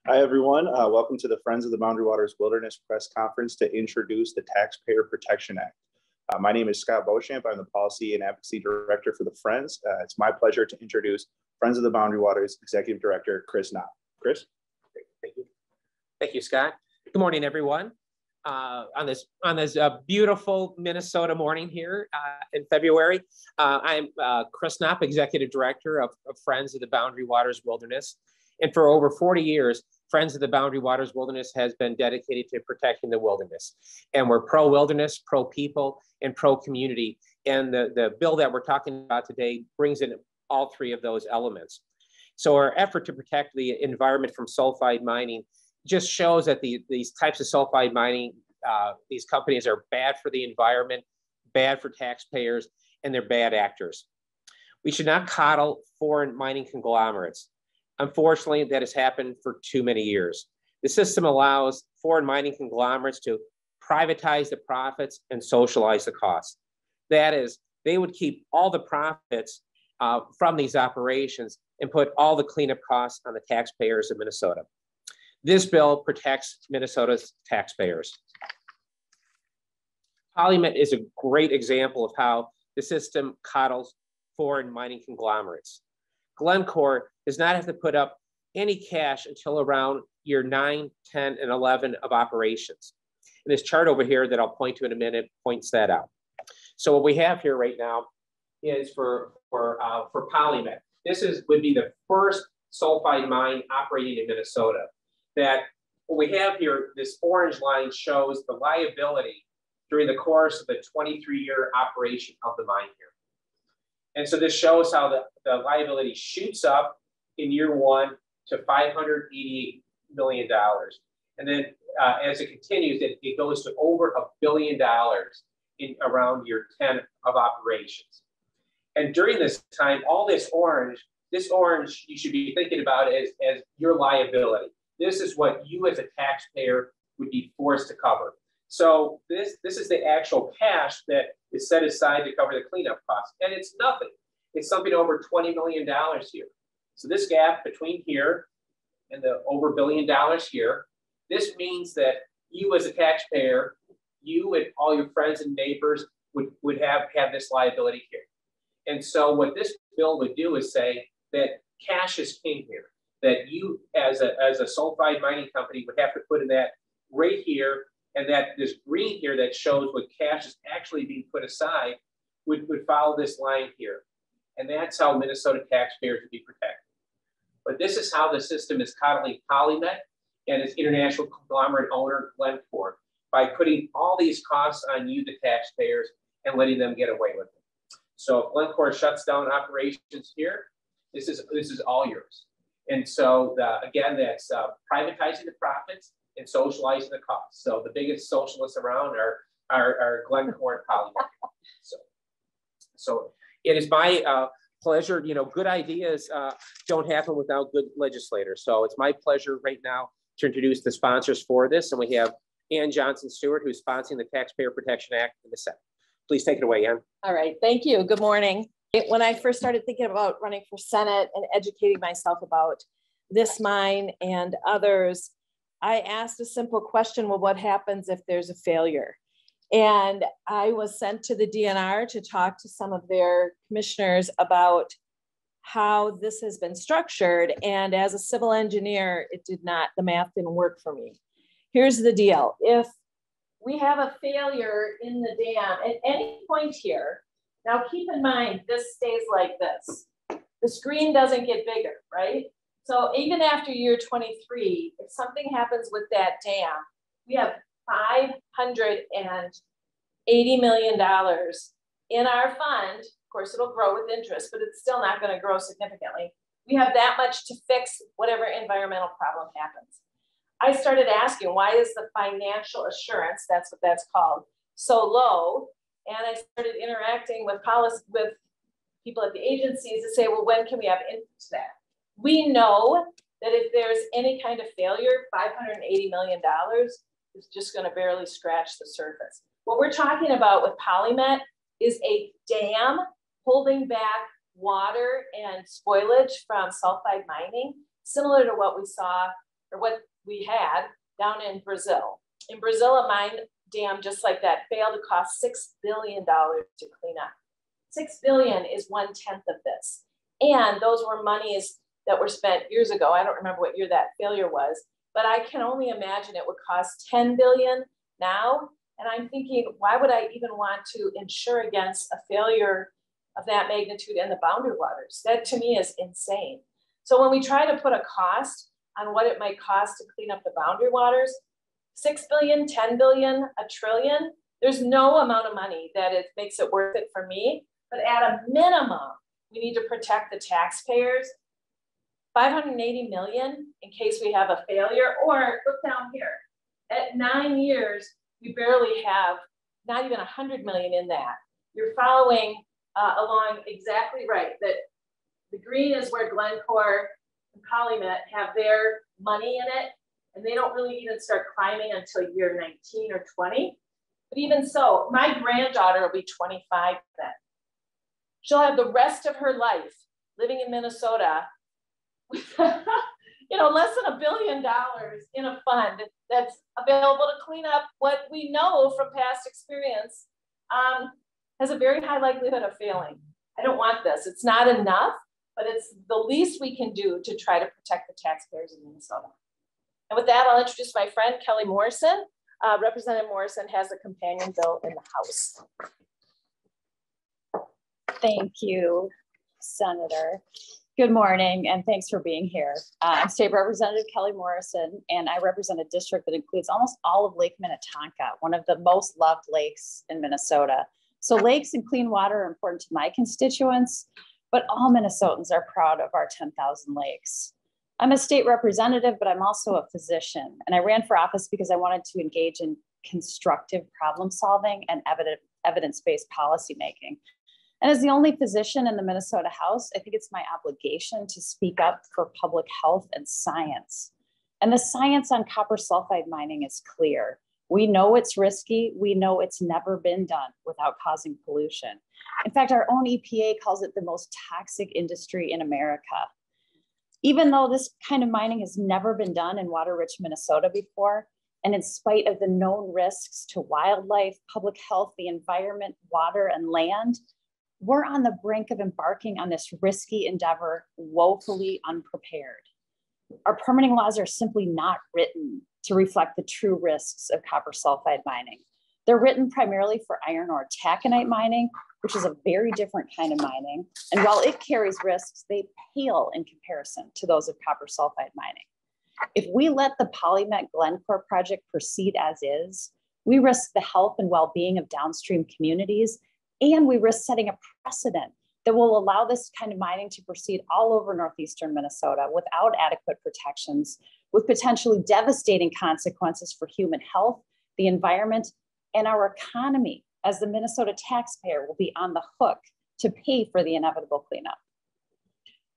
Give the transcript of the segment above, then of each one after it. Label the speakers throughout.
Speaker 1: Hi, everyone. Welcome to the Friends of the Boundary Waters Wilderness Press Conference to introduce the Taxpayer Protection Act. My name is Scott Beauchamp. I'm the Policy and Advocacy Director for the Friends. It's my pleasure to introduce Friends of the Boundary Waters Executive Director, Chris Knopp. Chris?
Speaker 2: Thank you. Thank you, Scott. Good morning, everyone. On this beautiful Minnesota morning here in February, I'm Chris Knopp, Executive Director of Friends of the Boundary Waters Wilderness. And for over 40 years, Friends of the Boundary Waters Wilderness has been dedicated to protecting the wilderness. And we're pro-wilderness, pro-people, and pro-community. And the bill that we're talking about today brings in all three of those elements. So our effort to protect the environment from sulfide mining just shows that these types of sulfide mining, these companies are bad for the environment, bad for taxpayers, and they're bad actors. We should not coddle foreign mining conglomerates. Unfortunately, that has happened for too many years. The system allows foreign mining conglomerates to privatize the profits and socialize the costs. That is, they would keep all the profits from these operations and put all the cleanup costs on the taxpayers of Minnesota. This bill protects Minnesota's taxpayers. PolyMet is a great example of how the system coddles foreign mining conglomerates. Glencore does not have to put up any cash until around year 9, 10, and 11 of operations. And this chart over here that I'll point to in a minute points that out. So what we have here right now is for PolyMet. This would be the first sulfide mine operating in Minnesota. That what we have here, this orange line shows the liability during the course of the 23-year operation of the mine here. And so this shows how the liability shoots up in year 1 to $588 million. And then as it continues, it goes to over $1 billion in around year 10 of operations. And during this time, all this orange you should be thinking about as your liability. This is what you as a taxpayer would be forced to cover. So this is the actual cash that is set aside to cover the cleanup costs. And it's nothing. It's something over $20 million here. So this gap between here and the over $1 billion here, this means that you as a taxpayer, you and all your friends and neighbors would have this liability here. And so what this bill would do is say that cash is king here, that you as a sulfide mining company would have to put in that right here, and that this green here that shows what cash is actually being put aside would follow this line here. And that's how Minnesota taxpayers would be protected. But this is how the system is coddling PolyMet and its international conglomerate owner, Glencore, by putting all these costs on you, the taxpayers, and letting them get away with it. So if Glencore shuts down operations here, this is all yours. And so again, that's privatizing the profits and socializing the costs. So the biggest socialists around are Glencore and PolyMet. So it is my pleasure. You know, good ideas don't happen without good legislators. So it's my pleasure right now to introduce the sponsors for this. And we have Sen Johnson Stewart, who's sponsoring the Taxpayer Protection Act in the Senate. Please take it away, Ann.
Speaker 3: All right, thank you. Good morning. When I first started thinking about running for Senate and educating myself about this mine and others, I asked a simple question: well, what happens if there's a failure? And I was sent to the DNR to talk to some of their commissioners about how this has been structured. And as a civil engineer, the math didn't work for me. Here's the deal. If we have a failure in the dam at any point here, now keep in mind, this stays like this. The screen doesn't get bigger, right? So even after year 23, if something happens with that dam, we have $580 million in our fund. Of course, it'll grow with interest, but it's still not going to grow significantly. We have that much to fix whatever environmental problem happens. I started asking, why is the financial assurance, that's what that's called, so low? And I started interacting with people at the agencies to say, well, when can we have input to that? We know that if there's any kind of failure, $580 million is just going to barely scratch the surface. What we're talking about with PolyMet is a dam holding back water and spoilage from sulfide mining, similar to what we saw or what we had down in Brazil. In Brazil, a mine dam just like that failed to cost $6 billion to clean up. $6 billion is 1/10 of this. And those were monies that were spent years ago. I don't remember what year that failure was, but I can only imagine it would cost $10 billion now. And I'm thinking, why would I even want to insure against a failure of that magnitude in the boundary waters? That to me is insane. So when we try to put a cost on what it might cost to clean up the boundary waters, 6 billion, 10 billion, a trillion, there's no amount of money that it makes it worth it for me. But at a minimum, we need to protect the taxpayers. 580 million in case we have a failure, or look down here. At 9 years, we barely have not even 100 million in that. You're following along exactly right. That the green is where Glencore and PolyMet have their money in it, and they don't really even start climbing until year 19 or 20. But even so, my granddaughter will be 25 then. She'll have the rest of her life living in Minnesota with, less than $1 billion in a fund that's available to clean up what we know from past experience has a very high likelihood of failing. I don't want this. It's not enough, but it's the least we can do to try to protect the taxpayers in Minnesota. And with that, I'll introduce my friend, Kelly Morrison. Representative Morrison has a companion bill in the House.
Speaker 4: Thank you, Senator. Good morning, and thanks for being here. I'm State Representative Kelly Morrison, and I represent a district that includes almost all of Lake Minnetonka, one of the most loved lakes in Minnesota. So lakes and clean water are important to my constituents, but all Minnesotans are proud of our 10,000 lakes. I'm a state representative, but I'm also a physician, and I ran for office because I wanted to engage in constructive problem solving and evidence-based policymaking. And as the only physician in the Minnesota House, I think it's my obligation to speak up for public health and science. And the science on copper sulfide mining is clear. We know it's risky. We know it's never been done without causing pollution. In fact, our own EPA calls it the most toxic industry in America. Even though this kind of mining has never been done in water-rich Minnesota before, and in spite of the known risks to wildlife, public health, the environment, water, and land, we're on the brink of embarking on this risky endeavor, woefully unprepared. Our permitting laws are simply not written to reflect the true risks of copper sulfide mining. They're written primarily for iron ore taconite mining, which is a very different kind of mining. And while it carries risks, they pale in comparison to those of copper sulfide mining. If we let the PolyMet Glencore project proceed as is, we risk the health and well-being of downstream communities, and we risk setting a precedent that will allow this kind of mining to proceed all over northeastern Minnesota without adequate protections, with potentially devastating consequences for human health, the environment, and our economy, as the Minnesota taxpayer will be on the hook to pay for the inevitable cleanup.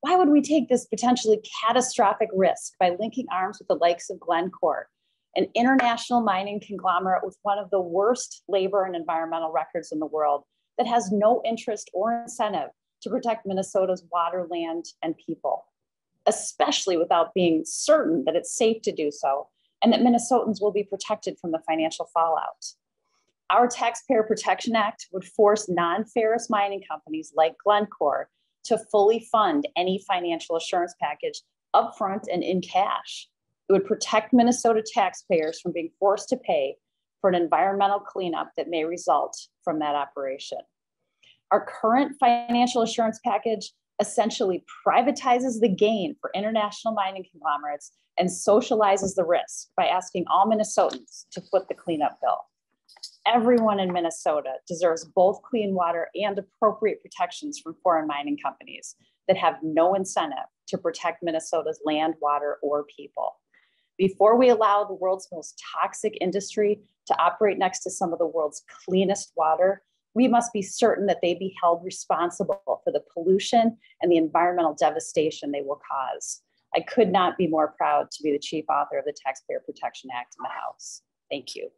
Speaker 4: Why would we take this potentially catastrophic risk by linking arms with the likes of Glencore, an international mining conglomerate with one of the worst labor and environmental records in the world, that has no interest or incentive to protect Minnesota's water, land, and people, especially without being certain that it's safe to do so and that Minnesotans will be protected from the financial fallout? Our Taxpayer Protection Act would force non-ferrous mining companies like Glencore to fully fund any financial assurance package upfront and in cash. It would protect Minnesota taxpayers from being forced to pay for an environmental cleanup that may result from that operation. Our current financial assurance package essentially privatizes the gain for international mining conglomerates and socializes the risk by asking all Minnesotans to foot the cleanup bill. Everyone in Minnesota deserves both clean water and appropriate protections from foreign mining companies that have no incentive to protect Minnesota's land, water, or people. Before we allow the world's most toxic industry to operate next to some of the world's cleanest water, we must be certain that they be held responsible for the pollution and the environmental devastation they will cause. I could not be more proud to be the chief author of the Taxpayer Protection Act in the House. Thank you.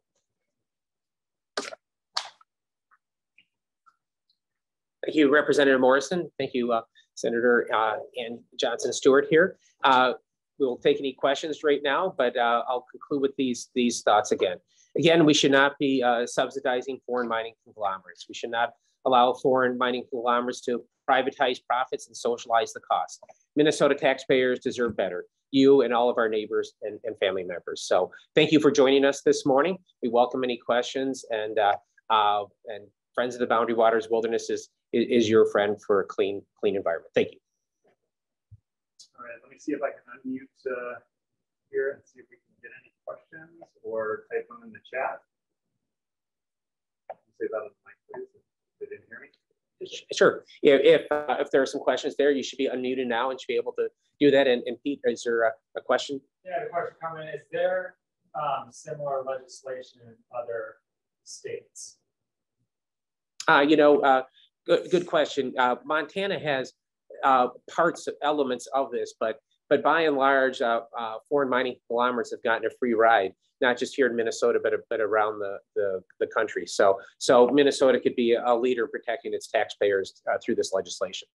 Speaker 2: Thank you, Representative Morrison. Thank you, Senator Sen Johnson Stewart here. we'll take any questions right now, but I'll conclude with these thoughts again. Again, we should not be subsidizing foreign mining conglomerates. We should not allow foreign mining conglomerates to privatize profits and socialize the cost. Minnesota taxpayers deserve better. You and all of our neighbors and family members. So thank you for joining us this morning. We welcome any questions, and Friends of the Boundary Waters Wilderness is your friend for a clean environment. Thank you.
Speaker 5: All right, let me see if I can unmute here and see if we can get any questions or type them in the chat. Say that on the mic, please, if they didn't hear me.
Speaker 2: Sure. If there are some questions there, you should be unmuted now and should be able to do that. And Pete, is there a question?
Speaker 6: Yeah, the question coming is there similar legislation in other states?
Speaker 2: Good question. Montana has elements of this, but by and large, foreign mining conglomerates have gotten a free ride, not just here in Minnesota, but around the country. So Minnesota could be a leader in protecting its taxpayers through this legislation.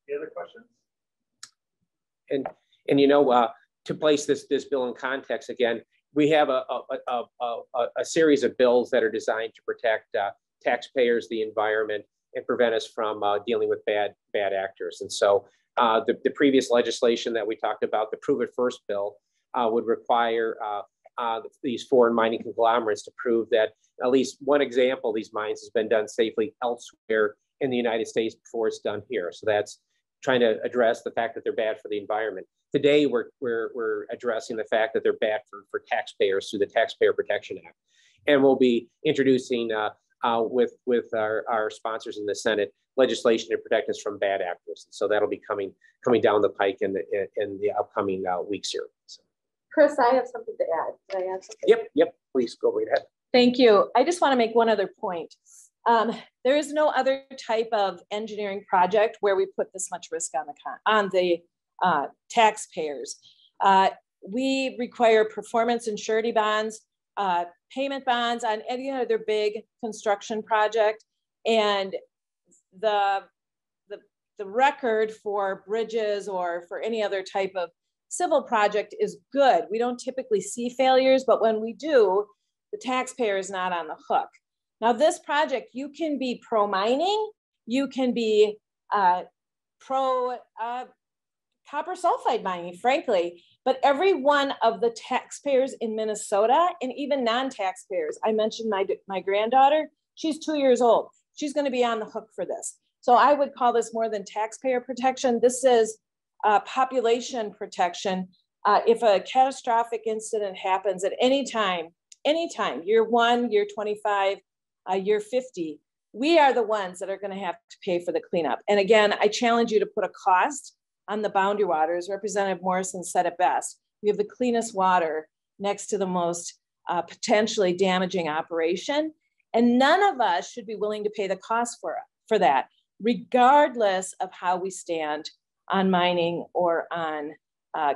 Speaker 5: Any other questions?
Speaker 2: And to place this bill in context again, we have a series of bills that are designed to protect taxpayers, the environment, and prevent us from dealing with bad actors. And so the previous legislation that we talked about, the Prove It First bill, would require these foreign mining conglomerates to prove that at least one example of these mines has been done safely elsewhere in the United States before it's done here. So that's trying to address the fact that they're bad for the environment. Today, we're addressing the fact that they're bad for taxpayers through the Taxpayer Protection Act. And we'll be introducing with our sponsors in the Senate legislation to protect us from bad actors. So that'll be coming down the pike in the upcoming weeks here. So.
Speaker 3: Chris, I have something to add. Can I add something?
Speaker 2: Yep. Please go right ahead.
Speaker 3: Thank you. I just want to make one other point. There is no other type of engineering project where we put this much risk on the taxpayers. We require performance and surety bonds, payment bonds on any other big construction project, and the record for bridges or for any other type of civil project is good. We don't typically see failures, but when we do, the taxpayer is not on the hook. Now, this project, you can be pro mining, you can be pro copper-sulfide mining, frankly, but every one of the taxpayers in Minnesota, and even non-taxpayers, I mentioned my granddaughter, she's 2 years old. She's going to be on the hook for this. So I would call this more than taxpayer protection. This is population protection. If a catastrophic incident happens at any time, year 1, year 25, year 50, we are the ones that are going to have to pay for the cleanup. And again, I challenge you to put a cost on the boundary waters. Representative Morrison said it best. We have the cleanest water next to the most potentially damaging operation. And none of us should be willing to pay the cost for that, regardless of how we stand on mining or on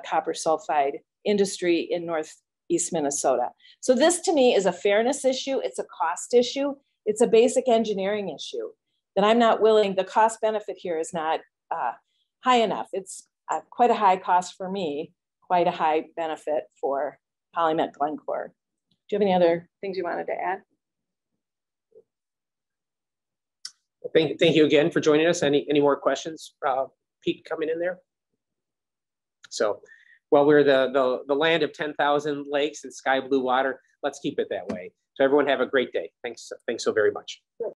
Speaker 3: copper sulfide industry in Northeast Minnesota. So this to me is a fairness issue. It's a cost issue. It's a basic engineering issue that I'm not willing, the cost benefit here is not high enough. It's quite a high cost for me, quite a high benefit for PolyMet Glencore. Do you have any other things you wanted to add?
Speaker 2: Thank you again for joining us. Any more questions? Pete coming in there? So, well, we're the land of 10,000 lakes and sky blue water. Let's keep it that way. So everyone have a great day. Thanks so very much.